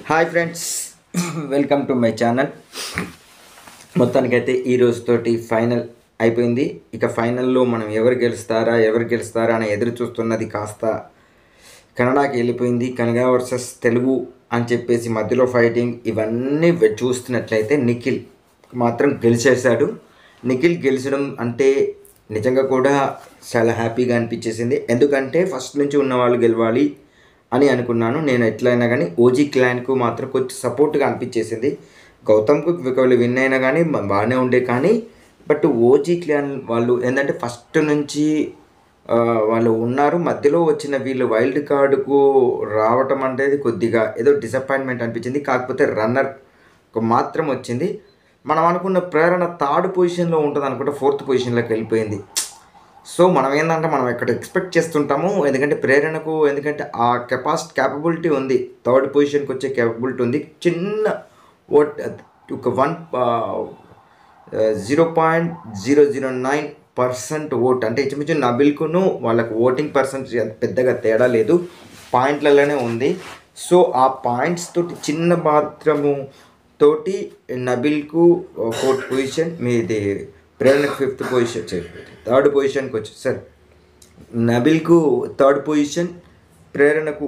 Hi friends, welcome to my channel. మొత్తానికైతే ఈ రోజుతోటి final అయిపోయింది. ఇక ఫైనల్లో మనం ఎవరు గెలుస్తారా అని ఎదురు చూస్తున్నది కాస్త కెనడాకి వెళ్ళిపోయింది. కెనడా వర్సెస్ తెలుగు అని చెప్పేసి మధ్యలో ఫైటింగ్ ఇవన్నీ చూస్తున్నట్లయితే నిఖిల్ మాత్రం గెలిచేశాడు. నిఖిల్ గెలిచడం అంటే నిజంగా కూడా చాలా హ్యాపీగా అనిపించేసింది. ఎందుకంటే ఫస్ట్ నుంచి ఉన్న వాళ్ళు గెలవాలి అని అనుకున్నాను. నేను ఎట్లయినా కానీ ఓజీ క్లాన్కు మాత్రం కొంచెం సపోర్ట్గా అనిపించేసింది. గౌతమ్కు ఒకవేళ విన్ అయినా కానీ బాగానే ఉండే, కానీ బట్ ఓజీ క్లాన్ వాళ్ళు ఏంటంటే ఫస్ట్ నుంచి వాళ్ళు ఉన్నారు. మధ్యలో వచ్చిన వీళ్ళు వైల్డ్ కార్డుకు రావటం అనేది కొద్దిగా ఏదో డిసప్పాయింట్మెంట్ అనిపించింది. కాకపోతే రన్నర్ మాత్రం వచ్చింది. మనం అనుకున్న ప్రేరణ థర్డ్ పొజిషన్లో ఉంటుంది అనుకుంటే ఫోర్త్ పొజిషన్లోకి వెళ్ళిపోయింది. సో మనం ఏంటంటే మనం ఇక్కడ ఎక్స్పెక్ట్ చేస్తుంటాము, ఎందుకంటే ప్రేరణకు ఎందుకంటే ఆ క్యాపబిలిటీ ఉంది, థర్డ్ పొజిషన్కి వచ్చే క్యాపబిలిటీ ఉంది. చిన్న ఓట్ ఒక 0.009% ఓట్ అంటే ఇంచుమించు నబిల్కును వాళ్ళకు ఓటింగ్ పర్సెంటేజ్ పెద్దగా తేడా లేదు, పాయింట్లలోనే ఉంది. సో ఆ పాయింట్స్ తోటి చిన్న మాత్రము తోటి నబిల్కు 4th పొజిషన్, మీది ప్రేరణకు 5th పొజిషన్, థర్డ్ పొజిషన్కి వచ్చి సార్ నబిల్కు 3rd పొజిషన్, ప్రేరణకు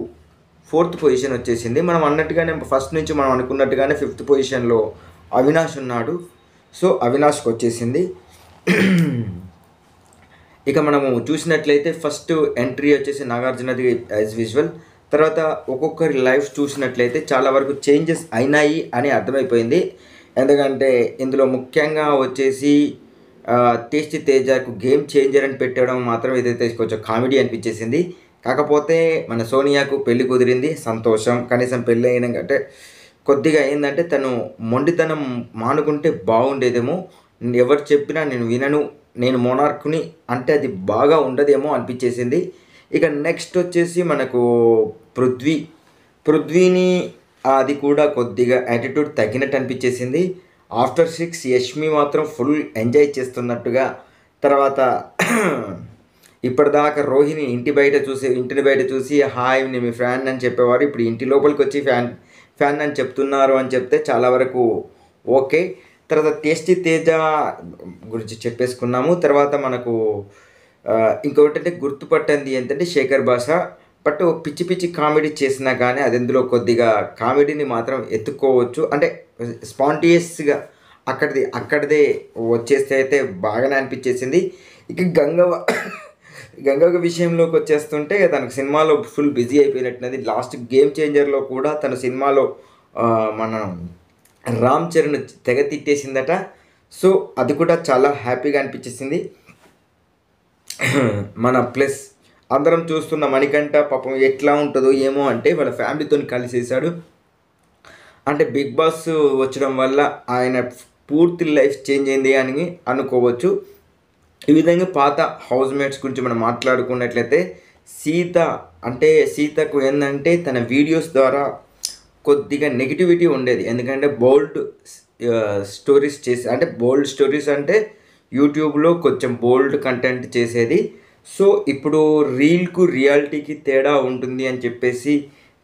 4th పొజిషన్ వచ్చేసింది. మనం అన్నట్టుగానే ఫస్ట్ నుంచి మనం అనుకున్నట్టుగానే 5th పొజిషన్లో అవినాష్ ఉన్నాడు. సో అవినాష్కి వచ్చేసింది. ఇక మనము చూసినట్లయితే ఫస్ట్ ఎంట్రీ వచ్చేసి నాగార్జునది యాజ్ విజువల్. తర్వాత ఒక్కొక్కరి లైఫ్ చూసినట్లయితే చాలా వరకు చేంజెస్ అయినాయి అని అర్థమైపోయింది. ఎందుకంటే ఇందులో ముఖ్యంగా వచ్చేసి టేస్టీ తేజకు గేమ్ చేంజర్ అని పెట్టడం మాత్రం ఏదైతే కొంచెం కామెడీ అనిపించేసింది. కాకపోతే మన సోనియాకు పెళ్లి కుదిరింది, సంతోషం. కనీసం పెళ్ళి అయినాకంటే కొద్దిగా ఏంటంటే తను మొండితనం మానుకుంటే బాగుండేదేమో, ఎవరు చెప్పినా నేను వినను, నేను మోనార్క్ని అంటే అది బాగా ఉండదేమో అనిపించేసింది. ఇక నెక్స్ట్ వచ్చేసి మనకు పృథ్వీని అది కూడా కొద్దిగా యాటిట్యూడ్ తగ్గినట్టు అనిపించేసింది. ఆఫ్టర్ 6 యష్మి మాత్రం ఫుల్ ఎంజాయ్ చేస్తున్నట్టుగా. తర్వాత ఇప్పటిదాకా రోహిణి ఇంటిని బయట చూసి హాయ్ నేను మీ ఫ్యాన్ అని చెప్పేవారు, ఇప్పుడు ఇంటి లోపలికి వచ్చి ఫ్యాన్ అని చెప్తున్నారు అని చెప్తే చాలా వరకు ఓకే. తర్వాత టేస్టీ తేజ గురించి చెప్పేసుకున్నాము. తర్వాత మనకు ఇంకొకటి గుర్తుపట్టింది ఏంటంటే శేఖర్ భాష. బట్ పిచ్చి పిచ్చి కామెడీ చేసినా కానీ అది ఎందులో కొద్దిగా కామెడీని మాత్రం ఎత్తుకోవచ్చు, అంటే స్పాంటియస్గా అక్కడిదే వచ్చేస్తే అయితే బాగానే అనిపించేసింది. ఇక గంగవ్వ విషయంలోకి వచ్చేస్తుంటే తనకు సినిమాలో ఫుల్ బిజీ అయిపోయినట్టున్నది. లాస్ట్ గేమ్ చేంజర్లో కూడా తన సినిమాలో మన రామ్ చరణ్ తెగ తిట్టేసిందట. సో అది కూడా చాలా హ్యాపీగా అనిపించేసింది. మన ప్లస్ అందరం చూస్తున్న మణికంఠ పాపం ఎట్లా ఉంటుందో ఏమో, అంటే వాళ్ళ ఫ్యామిలీతో కలిసేసాడు. అంటే బిగ్ బాస్ వచ్చడం వల్ల ఆయన పూర్తి లైఫ్ చేంజ్ అయింది అని అనుకోవచ్చు. ఈ విధంగా పాత హౌస్ మేట్స్ గురించి మనం మాట్లాడుకున్నట్లయితే సీతకు ఏంటంటే తన వీడియోస్ ద్వారా కొద్దిగా నెగిటివిటీ ఉండేది. ఎందుకంటే బోల్డ్ స్టోరీస్ అంటే యూట్యూబ్లో కొంచెం బోల్డ్ కంటెంట్ చేసేది. సో ఇప్పుడు రీల్కు రియాలిటీకి తేడా ఉంటుంది అని చెప్పేసి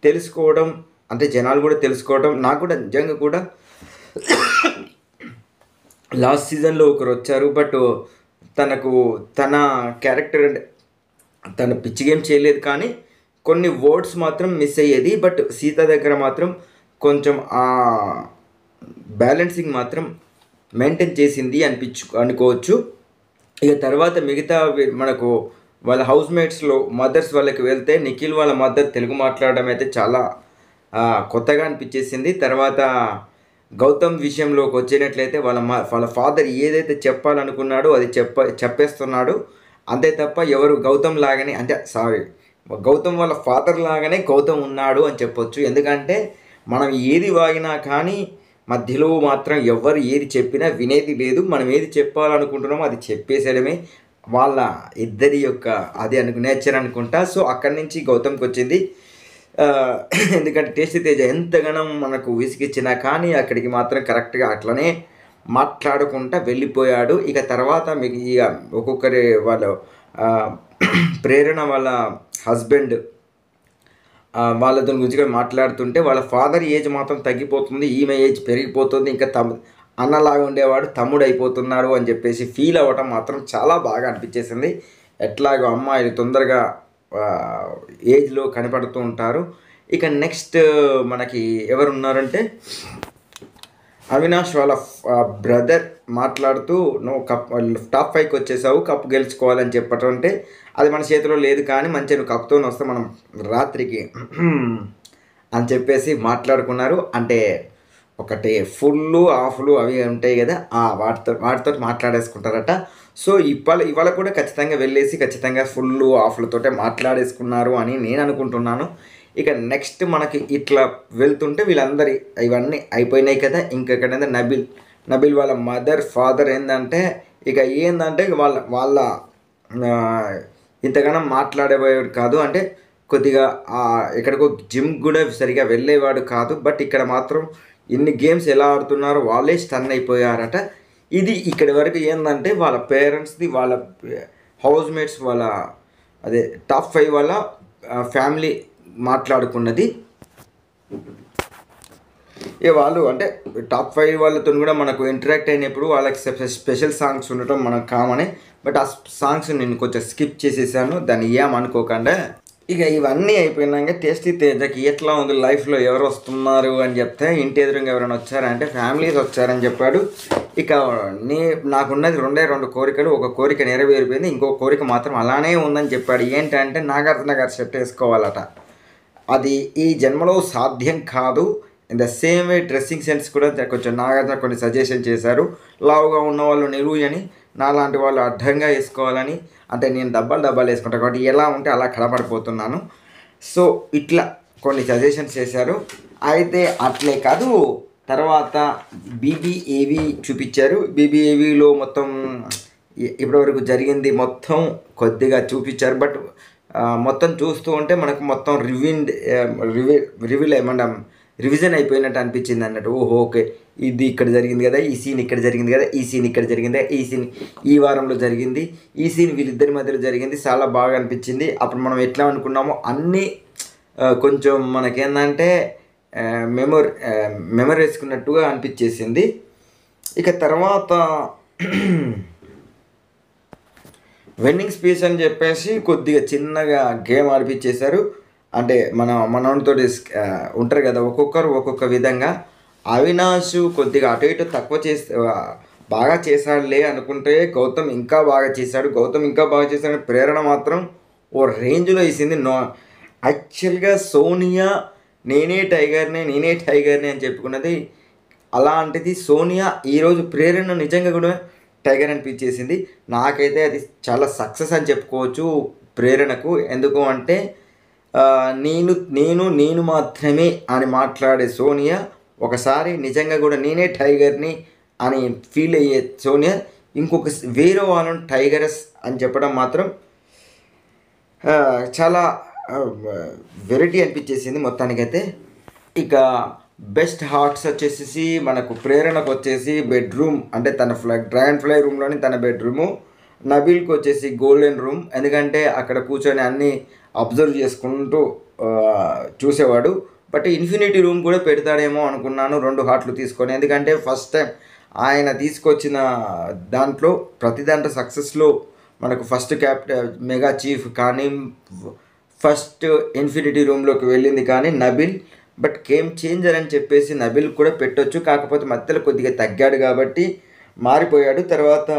తెలుసుకోవడం, అంటే జనాలు కూడా తెలుసుకోవడం, నాకు కూడా నిజంగా కూడా లాస్ట్ సీజన్లో ఒకరు వచ్చారు. బట్ తన క్యారెక్టర్ అంటే తన పిచ్చి గేమ్ చేయలేదు, కానీ కొన్ని వర్డ్స్ మాత్రం మిస్ అయ్యేది. బట్ సీత దగ్గర మాత్రం కొంచెం ఆ బ్యాలెన్సింగ్ మాత్రం మెయింటైన్ చేసింది అనుకోవచ్చు. ఇక తర్వాత మిగతా మనకు వాళ్ళ హౌస్ మేట్స్లో మదర్స్ వాళ్ళకి వెళ్తే నిఖిల్ వాళ్ళ మదర్ తెలుగు మాట్లాడడం అయితే చాలా కొత్తగా అనిపించేసింది. తర్వాత గౌతమ్ విషయంలోకి వచ్చినట్లయితే వాళ్ళ ఫాదర్ ఏదైతే చెప్పాలనుకున్నాడో అది చెప్పేస్తున్నాడు. అంతే తప్ప ఎవరు గౌతమ్ లాగానే, అంటే గౌతమ్ వాళ్ళ ఫాదర్ లాగానే గౌతమ్ ఉన్నాడు అని చెప్పొచ్చు. ఎందుకంటే మనం ఏది వాగినా కానీ మధ్యలో మాత్రం ఎవరు ఏది చెప్పినా వినేది లేదు. మనం ఏది చెప్పాలనుకుంటున్నామో అది చెప్పేసేయడమే వాళ్ళ ఇద్దరి యొక్క అది నేచర్ అనుకుంటా. సో అక్కడి నుంచి గౌతమ్కి వచ్చింది. ఎందుకంటే టేస్టీ తేజ ఎంతగానో మనకు విసిగిచ్చినా కానీ అక్కడికి మాత్రం కరెక్ట్గా అట్లనే మాట్లాడుకుంటా వెళ్ళిపోయాడు. ఇక తర్వాత మీకు ఇక ఒక్కొక్కరి వాళ్ళ ప్రేరణ వాళ్ళ హస్బెండ్ వాళ్ళతో గురించి కూడా మాట్లాడుతుంటే వాళ్ళ ఫాదర్ ఏజ్ మాత్రం తగ్గిపోతుంది, ఈమె ఏజ్ పెరిగిపోతుంది, ఇంకా అన్నలాగా ఉండేవాడు తమ్ముడు అయిపోతున్నాడు అని చెప్పేసి ఫీల్ అవ్వటం మాత్రం చాలా బాగా అనిపించేసింది. ఎట్లాగో అమ్మాయిలు తొందరగా ఏజ్లో కనపడుతూ ఉంటారు. ఇక నెక్స్ట్ మనకి ఎవరు ఉన్నారంటే అవినాష్ వాళ్ళ బ్రదర్ మాట్లాడుతూ నువ్వు టాప్ 5కి వచ్చేసావు, కప్పు గెలుచుకోవాలని చెప్పటం అంటే అది మన చేతిలో లేదు, కానీ మంచిగా నువ్వు కప్తో వస్తే మనం రాత్రికి అని చెప్పేసి మాట్లాడుకున్నారు. అంటే ఒకటి ఫుల్లు ఆఫ్లు అవి ఉంటాయి కదా, వాటితో మాట్లాడేసుకుంటారట. సో ఇవాళ కూడా ఖచ్చితంగా వెళ్ళేసి ఖచ్చితంగా ఫుల్లు ఆఫ్లతోటే మాట్లాడేసుకున్నారు అని నేను అనుకుంటున్నాను. ఇక నెక్స్ట్ మనకి ఇట్లా వెళ్తుంటే వీళ్ళందరి ఇవన్నీ అయిపోయినాయి కదా. ఇంకెక్కడైతే నబిల్ వాళ్ళ మదర్ ఫాదర్ ఏంటంటే ఇక ఏంటంటే వాళ్ళ ఇంతగానో మాట్లాడేవాడు కాదు, అంటే కొద్దిగా ఎక్కడికో జిమ్ కూడా సరిగా వెళ్ళేవాడు కాదు. బట్ ఇక్కడ మాత్రం ఇన్ని గేమ్స్ ఎలా ఆడుతున్నారో వాళ్ళే స్టన్ అయిపోయారట. ఇది ఇక్కడి వరకు ఏంటంటే వాళ్ళ పేరెంట్స్ది, వాళ్ళ హౌస్ మేట్స్, వాళ్ళ అదే టాప్ 5 వాళ్ళ ఫ్యామిలీ మాట్లాడుకున్నది. వాళ్ళు అంటే టాప్ 5 వాళ్ళతో కూడా మనకు ఇంటరాక్ట్ అయినప్పుడు వాళ్ళకి స్పెషల్ సాంగ్స్ ఉండటం మనకు కామనే. బట్ ఆ సాంగ్స్ నేను కొంచెం స్కిప్ చేసేసాను, దాన్ని ఏమనుకోకుండా. ఇక ఇవన్నీ అయిపోయినాక టేస్టీ తేజకి ఎట్లా ఉంది లైఫ్లో, ఎవరు వస్తున్నారు అని చెప్తే ఇంటి ఎదురుగా ఎవరైనా వచ్చారంటే ఫ్యామిలీస్ వచ్చారని చెప్పాడు. ఇక నాకున్నది 2 కోరికలు, ఒక కోరిక నెరవేరిపోయింది, ఇంకో కోరిక మాత్రం అలానే ఉందని చెప్పాడు. ఏంటంటే నాగార్జున గారు షర్ట్ వేసుకోవాలట. అది ఈ జన్మలో సాధ్యం కాదు. In the same way dressing sense కూడా కొంచెం నాగార్జున కొన్ని సజెషన్ చేశారు. లావుగా ఉన్న వాళ్ళు నిలువు అని, నాలాంటి వాళ్ళు అడ్డంగా వేసుకోవాలని. అంటే నేను డబ్బాలు వేసుకుంటాను కాబట్టి ఎలా ఉంటే అలా కనబడిపోతున్నాను. సో ఇట్లా కొన్ని సజెషన్స్ చేశారు. అయితే అట్లే కాదు, తర్వాత బీబీఏవి చూపించారు. బీబీఏవిలో మొత్తం ఇప్పటివరకు జరిగింది మొత్తం కొద్దిగా చూపించారు. బట్ మొత్తం చూస్తూ ఉంటే మనకు మొత్తం రివీల్ ఏమన్నా రివిజన్ అయిపోయినట్టు అనిపించింది అన్నట్టు. ఓహో ఓకే, ఇది ఇక్కడ జరిగింది కదా, ఈ సీన్ ఇక్కడ జరిగింది కదా, ఈ సీన్ ఇక్కడ జరిగింది కదా, ఈ సీన్ ఈ వారంలో జరిగింది, ఈ సీన్ వీళ్ళిద్దరి మధ్యలో జరిగింది, చాలా బాగా అనిపించింది. అప్పుడు మనం ఎట్లా అనుకున్నామో అన్నీ కొంచెం మనకేందంటే మెమరీ వేసుకున్నట్టుగా అనిపించేసింది. ఇక తర్వాత విన్నింగ్ స్పీచ్ అని చెప్పేసి కొద్దిగా చిన్నగా గేమ్ ఆడిపించేశారు. అంటే మనతో ఉంటారు కదా, ఒక్కొక్కరు ఒక్కొక్క విధంగా. అవినాష్ కొద్దిగా అటు ఇటు తక్కువ బాగా చేశాడులే అనుకుంటే గౌతమ్ ఇంకా బాగా చేశాడు. ప్రేరణ మాత్రం ఓ రేంజ్లో వేసింది. యాక్చువల్గా సోనియా నేనే టైగర్ని అని చెప్పుకున్నది. అలాంటిది సోనియా ఈరోజు ప్రేరణ నిజంగా కూడా టైగర్ అనిపించేసింది. నాకైతే అది చాలా సక్సెస్ అని చెప్పుకోవచ్చు ప్రేరణకు. ఎందుకు అంటే నేను మాత్రమే అని మాట్లాడే సోనియా ఒకసారి నిజంగా కూడా నేనే టైగర్ని అని ఫీల్ అయ్యే సోనియా ఇంకొక వేరే వాళ్ళని టైగరస్ అని చెప్పడం మాత్రం చాలా వెరైటీ అనిపించేసింది మొత్తానికైతే. ఇక బెస్ట్ హార్ట్స్ వచ్చేసి మనకు ప్రేరణకు వచ్చేసి బెడ్రూమ్, అంటే తన డ్రాగన్ ఫ్లై రూమ్లోని తన బెడ్రూము. నబీల్కి వచ్చేసి గోల్డెన్ రూమ్, ఎందుకంటే అక్కడ కూర్చొని అన్నీ అబ్జర్వ్ చేసుకుంటూ చూసేవాడు. బట్ ఇన్ఫినిటీ రూమ్ కూడా పెడతాడేమో అనుకున్నాను 2 హార్ట్లు తీసుకొని, ఎందుకంటే ఫస్ట్ టైం ఆయన తీసుకొచ్చిన దాంట్లో ప్రతి దాంట్లో సక్సెస్లో మనకు ఫస్ట్ మెగా చీఫ్ కానీ ఫస్ట్ ఇన్ఫినిటీ రూమ్లోకి వెళ్ళింది కానీ నబిల్. బట్ గేమ్ చేంజర్ అని చెప్పేసి నబిల్ కూడా పెట్టొచ్చు, కాకపోతే మధ్యలో కొద్దిగా తగ్గాడు కాబట్టి మారిపోయాడు. తర్వాత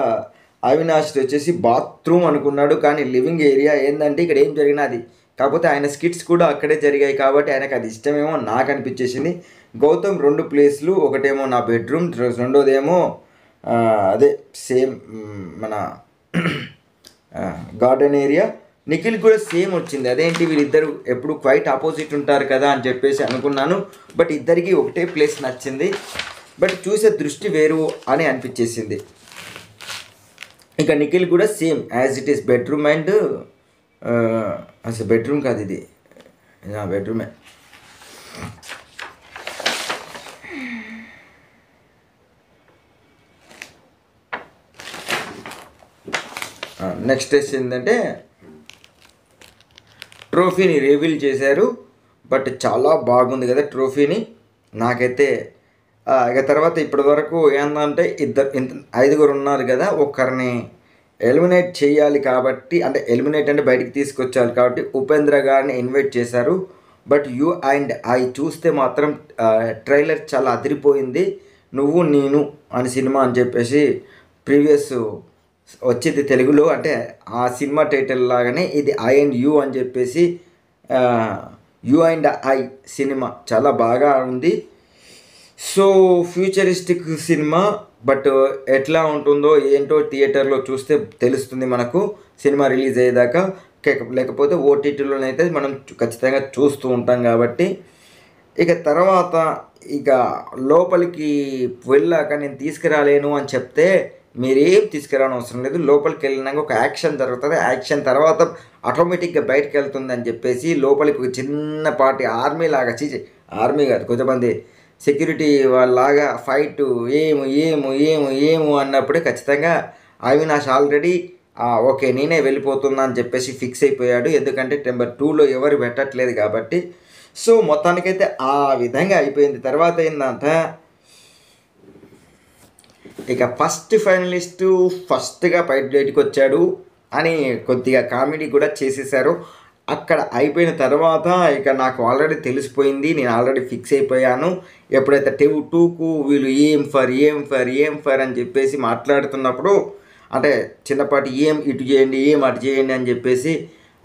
అవినాష్ వచ్చేసి బాత్రూమ్ అనుకున్నాడు, కానీ లివింగ్ ఏరియా ఏంటంటే ఇక్కడ ఏం జరిగినా అది, కాకపోతే ఆయన స్కిట్స్ కూడా అక్కడే జరిగాయి కాబట్టి ఆయనకు అది ఇష్టమేమో నాకు అనిపించేసింది. గౌతమ్ 2 ప్లేస్లు, ఒకటేమో నా బెడ్రూమ్, రెండోదేమో అదే సేమ్ మన గార్డెన్ ఏరియా. నిఖిల్ కూడా సేమ్ వచ్చింది. అదేంటి వీళ్ళిద్దరు ఎప్పుడు క్వైట్ ఆపోజిట్ ఉంటారు కదా అని చెప్పేసి అనుకున్నాను. బట్ ఇద్దరికి ఒకటే ప్లేస్ నచ్చింది, బట్ చూసే దృష్టి వేరు అని అనిపించేసింది. ఇక నిఖిల్ కూడా same as it is bedroom and అసలు బెడ్రూమ్ కాదు ఇది, బెడ్రూమే. నెక్స్ట్ ఏంటంటే ట్రోఫీని రివీల్ చేశారు. బట్ చాలా బాగుంది కదా ట్రోఫీని. నాకైతే ఇక తర్వాత ఇప్పటి వరకు ఏంటంటే ఐదుగురు ఉన్నారు కదా, ఒకరిని ఎలిమినేట్ చేయాలి కాబట్టి, అంటే ఎలిమినేట్ అంటే బయటికి తీసుకొచ్చాలి కాబట్టి ఉపేంద్ర గారిని ఇన్వైట్ చేశారు. బట్ యూ అండ్ ఐ చూస్తే మాత్రం ట్రైలర్ చాలా అదిరిపోయింది. నువ్వు నేను అని సినిమా అని చెప్పేసి ప్రీవియస్ వచ్చింది తెలుగులో, అంటే ఆ సినిమా టైటిల్ లాగానే ఇది ఐ అండ్ యూ అని చెప్పేసి యూ అండ్ ఐ సినిమా చాలా బాగా ఉంది. సో ఫ్యూచరిస్టిక్ సినిమా, బట్ ఎట్లా ఉంటుందో ఏంటో థియేటర్లో చూస్తే తెలుస్తుంది మనకు సినిమా రిలీజ్ అయ్యేదాకా. లేకపోతే ఓటీటీలోనైతే మనం ఖచ్చితంగా చూస్తూ ఉంటాం కాబట్టి. ఇక తర్వాత ఇక లోపలికి వెళ్ళాక నేను తీసుకురాలేను అని చెప్తే మీరేం తీసుకురాని అవసరం లేదు. లోపలికి వెళ్ళినాక ఒక యాక్షన్ జరుగుతుంది, యాక్షన్ తర్వాత ఆటోమేటిక్గా బయటకు వెళ్తుంది అని చెప్పేసి లోపలికి ఒక చిన్నపాటి ఆర్మీ లాగా, ఆర్మీ కాదు, కొంతమంది సెక్యూరిటీ వాళ్ళలాగా ఫైట్ ఏము అన్నప్పుడే ఖచ్చితంగా అవినాష్ ఆల్రెడీ ఓకే నేనే వెళ్ళిపోతున్నా అని చెప్పేసి ఫిక్స్ అయిపోయాడు. ఎందుకంటే నెంబర్ 2లో ఎవరు పెట్టట్లేదు కాబట్టి. సో మొత్తానికైతే ఆ విధంగా అయిపోయింది. తర్వాత ఏంటంటే ఇక ఫస్ట్ ఫైనలిస్టు ఫస్ట్గా బయటకు వచ్చాడు అని కొద్దిగా కామెడీ కూడా చేసేసారు. అక్కడ అయిపోయిన తర్వాత ఇక నాకు ఆల్రెడీ తెలిసిపోయింది, నేను ఆల్రెడీ ఫిక్స్ అయిపోయాను. ఎప్పుడైతే 2కు వీళ్ళు ఏం ఫర్ అని చెప్పేసి మాట్లాడుతున్నప్పుడు, అంటే చిన్నపాటి ఏం ఇటు చేయండి ఏం అటు చేయండి అని చెప్పేసి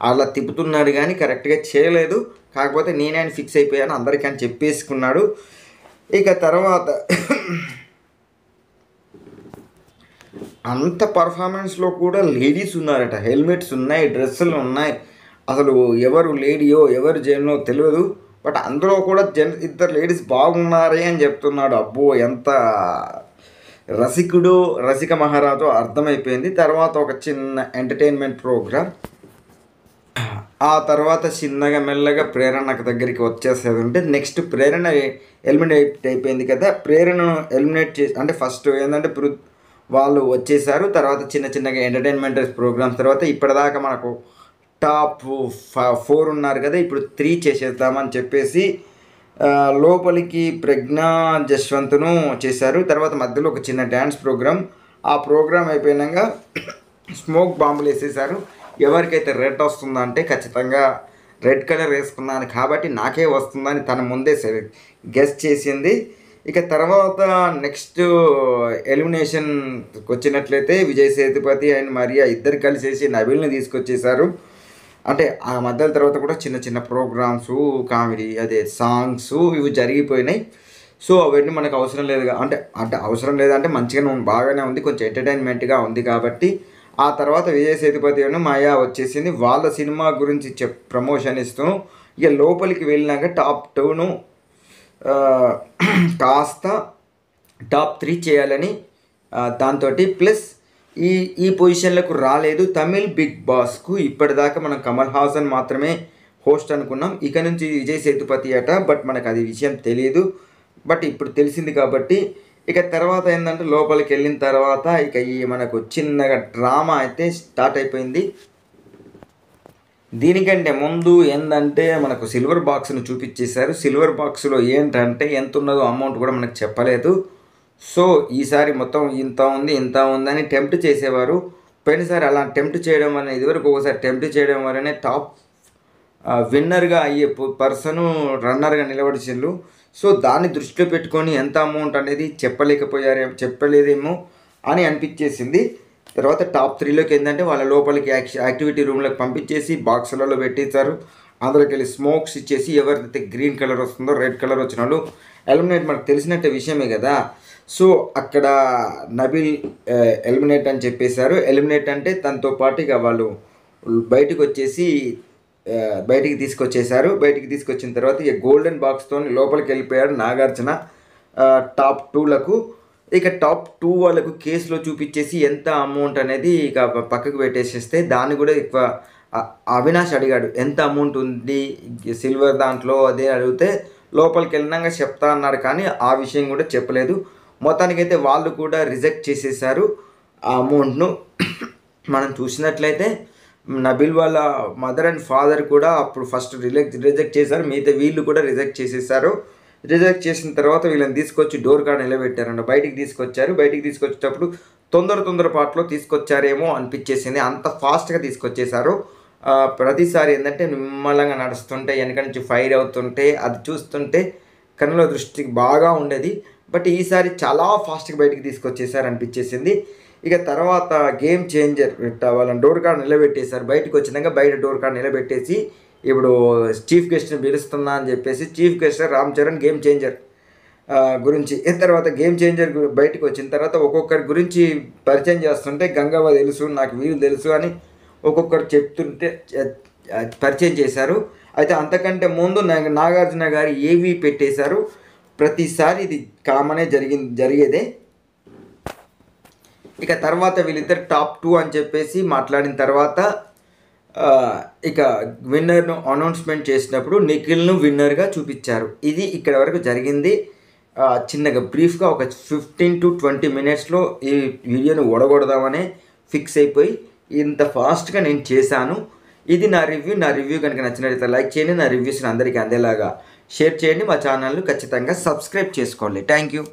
అలా తిప్పుతున్నాడు కానీ కరెక్ట్గా చేయలేదు. కాకపోతే నేనే ఫిక్స్ అయిపోయాను అందరికీ అని చెప్పేసుకున్నాడు. ఇక తర్వాత అంత పర్ఫార్మెన్స్లో కూడా లేడీస్ ఉన్నారట, హెల్మెట్స్ ఉన్నాయి, డ్రెస్సులు ఉన్నాయి. అసలు ఎవరు లేడీయో ఎవరు జెన్నో తెలియదు. బట్ అందులో కూడా ఇద్దరు లేడీస్ బాగున్నారే అని చెప్తున్నాడు. అబ్బో ఎంత రసిక మహారాజు అర్థమైపోయింది. తర్వాత ఒక చిన్న ఎంటర్టైన్మెంట్ ప్రోగ్రామ్, ఆ తర్వాత చిన్నగా మెల్లగా ప్రేరణ దగ్గరికి వచ్చేసేది ఉంటే నెక్స్ట్ ప్రేరణ ఎలిమినేట్ అయిపోయింది కదా. ప్రేరణ ఎలిమినేట్ చేసి అంటే ఫస్ట్ ఏంటంటే వాళ్ళు వచ్చేసారు. తర్వాత చిన్నగా ఎంటర్టైన్మెంట్ ప్రోగ్రామ్స్ తర్వాత ఇప్పటిదాకా మనకు టాప్ 4 ఉన్నారు కదా, ఇప్పుడు 3 చేసేద్దామని చెప్పేసి లోపలికి ప్రజ్ఞా జశ్వంత్ను చేశారు. తర్వాత మధ్యలో ఒక చిన్న డ్యాన్స్ ప్రోగ్రామ్, ఆ ప్రోగ్రామ్ అయిపోయినాక స్మోక్ బాంబులు వేసేసారు. ఎవరికైతే రెడ్ వస్తుందంటే ఖచ్చితంగా రెడ్ కలర్ వేసుకున్నాను కాబట్టి నాకే వస్తుందని తన ముందే గెస్ చేసింది. ఇక తర్వాత నెక్స్ట్ ఎలిమినేషన్ వచ్చినట్లయితే విజయ్ సేతుపతి అండ్ మరియా ఇద్దరు కలిసేసి నబిల్ని తీసుకొచ్చేసారు. అంటే ఆ మధ్యలో తర్వాత కూడా చిన్న ప్రోగ్రామ్స్, కామెడీ, అదే సాంగ్స్ ఇవి జరిగిపోయినాయి. సో అవన్నీ మనకు అవసరం లేదు, అంటే అవసరం లేదంటే మంచిగానే బాగానే ఉంది, కొంచెం ఎంటర్టైన్మెంట్గా ఉంది కాబట్టి. ఆ తర్వాత విజయ్ సేతుపతి అని మాయా వచ్చేసింది, వాళ్ళ సినిమా గురించి ప్రమోషన్ ఇస్తూ ఇక లోపలికి వెళ్ళినాక టాప్ 2ను కాస్త టాప్ 3 చేయాలని దాంతో ప్లస్ ఈ పొజిషన్లకు రాలేదు తమిళ్ బిగ్ బాస్కు. ఇప్పటిదాకా మనం కమల్ హాసన్ మాత్రమే హోస్ట్ అనుకున్నాం, ఇక నుంచి విజయ్ సేతుపతి అట. బట్ మనకు అది విషయం తెలియదు, బట్ ఇప్పుడు తెలిసింది కాబట్టి. ఇక తర్వాత ఏంటంటే లోపలికి వెళ్ళిన తర్వాత ఇక ఈ మనకు చిన్నగా డ్రామా అయితే స్టార్ట్ అయిపోయింది. దీనికంటే ముందు ఏంటంటే మనకు సిల్వర్ బాక్స్ను చూపించేశారు. సిల్వర్ బాక్స్లో ఏంటంటే ఎంత ఉన్నదో అమౌంట్ కూడా మనకు చెప్పలేదు. సో ఈసారి మొత్తం ఇంత ఉంది అని టెంప్ట్ చేసేవారు. పోయినసారి అలా టెంప్ట్ చేయడం వల్ల, ఇదివరకు ఒకసారి టెంప్ట్ చేయడం వల్లనే టాప్ విన్నర్గా అయ్యే పర్సను రన్నర్గా నిలబడిచిండ్రు. సో దాన్ని దృష్టిలో పెట్టుకొని ఎంత అమౌంట్ అనేది చెప్పలేదేమో అని అనిపించేసింది. తర్వాత టాప్ 3లోకి ఏంటంటే వాళ్ళ లోపలికి యాక్టివిటీ రూమ్లోకి పంపించేసి బాక్సులలో పెట్టేశారు. అందులోకి వెళ్ళి స్మోక్స్ ఇచ్చేసి ఎవరిదైతే గ్రీన్ కలర్ వస్తుందో రెడ్ కలర్ వచ్చిన వాళ్ళు ఎలిమినేట్, మనకు తెలిసినట్టే విషయమే కదా. సో అక్కడ నబిల్ ఎలిమినేట్ అని చెప్పేశారు. ఎలిమినేట్ అంటే తనతో పాటు ఇక వాళ్ళు బయటికి తీసుకొచ్చేసారు. బయటికి తీసుకొచ్చిన తర్వాత ఇక గోల్డెన్ బాక్స్తో లోపలికి వెళ్ళిపోయారు నాగార్జున టాప్ 2లకు. ఇక టాప్ 2 వాళ్ళకు కేసులో చూపించేసి ఎంత అమౌంట్ అనేది ఇక పక్కకు పెట్టేసేస్తే దాన్ని కూడా ఎక్కువ అవినాష్ అడిగాడు ఎంత అమౌంట్ ఉంది సిల్వర్ దాంట్లో, అదే అడిగితే లోపలికి వెళ్ళినాక చెప్తా అన్నాడు, కానీ ఆ విషయం కూడా చెప్పలేదు. మొత్తానికైతే వాళ్ళు కూడా రిజెక్ట్ చేసేసారు ఆ అమౌంట్ను. మనం చూసినట్లయితే నబిల్ వాళ్ళ మదర్ అండ్ ఫాదర్ కూడా అప్పుడు ఫస్ట్ రిజెక్ట్ చేశారు, మిగతా వీళ్ళు కూడా రిజెక్ట్ చేసేసారు. రిజెక్ట్ చేసిన తర్వాత వీళ్ళని తీసుకొచ్చి డోర్ కాడ నిలబెట్టారంట. బయటికి తీసుకొచ్చారు. బయటికి తీసుకొచ్చేటప్పుడు తొందరపాటులో తీసుకొచ్చారేమో అనిపించేసింది, అంత ఫాస్ట్గా తీసుకొచ్చేసారు. ప్రతిసారి ఏంటంటే నిమ్మలంగా నడుస్తుంటే వెనక నుంచి ఫైర్ అవుతుంటే అది చూస్తుంటే కన్నుల దృష్టికి బాగా ఉండేది. బట్ ఈసారి చాలా ఫాస్ట్గా బయటికి తీసుకొచ్చేసారు అనిపించేసింది. ఇక తర్వాత గేమ్ చేంజర్ వాళ్ళని డోర్ కాడ నిలబెట్టేశారు. బయటకు వచ్చినాక బయట డోర్ కాడ నిలబెట్టేసి ఇప్పుడు చీఫ్ గెస్ట్ని పిలుస్తున్నా అని చెప్పేసి chief guest Ram Charan game changer గురించి తర్వాత గేమ్ చేంజర్ బయటకు వచ్చిన తర్వాత ఒక్కొక్కరి గురించి పరిచయం చేస్తుంటే గంగవ్వ తెలుసు, నాకు వీళ్ళు తెలుసు అని ఒక్కొక్కరు చెప్తుంటే పరిచయం చేశారు. అయితే అంతకంటే ముందు నాగార్జున గారు ఏవి పెట్టేశారు. ప్రతిసారి ఇది కామనే జరిగేదే. ఇక తర్వాత వీళ్ళిద్దరు టాప్ 2 అని చెప్పేసి మాట్లాడిన తర్వాత ఇక విన్నర్ను అనౌన్స్మెంట్ చేసినప్పుడు నిఖిల్ను విన్నర్గా చూపించారు. ఇది ఇక్కడ వరకు జరిగింది. చిన్నగా బ్రీఫ్గా ఒక 15 to 20 మినిట్స్లో ఈ వీడియోని ఓడగొడదామనే ఫిక్స్ అయిపోయి ఇంత ఫాస్ట్గా నేను చేశాను. ఇది నా రివ్యూ కనుక నచ్చినట్లయితే లైక్ చేయండి, నా రివ్యూస్ని అందరికీ అందేలాగా షేర్ చేయండి, మా ఛానల్ను ఖచ్చితంగా సబ్స్క్రైబ్ చేసుకోండి. Thank you.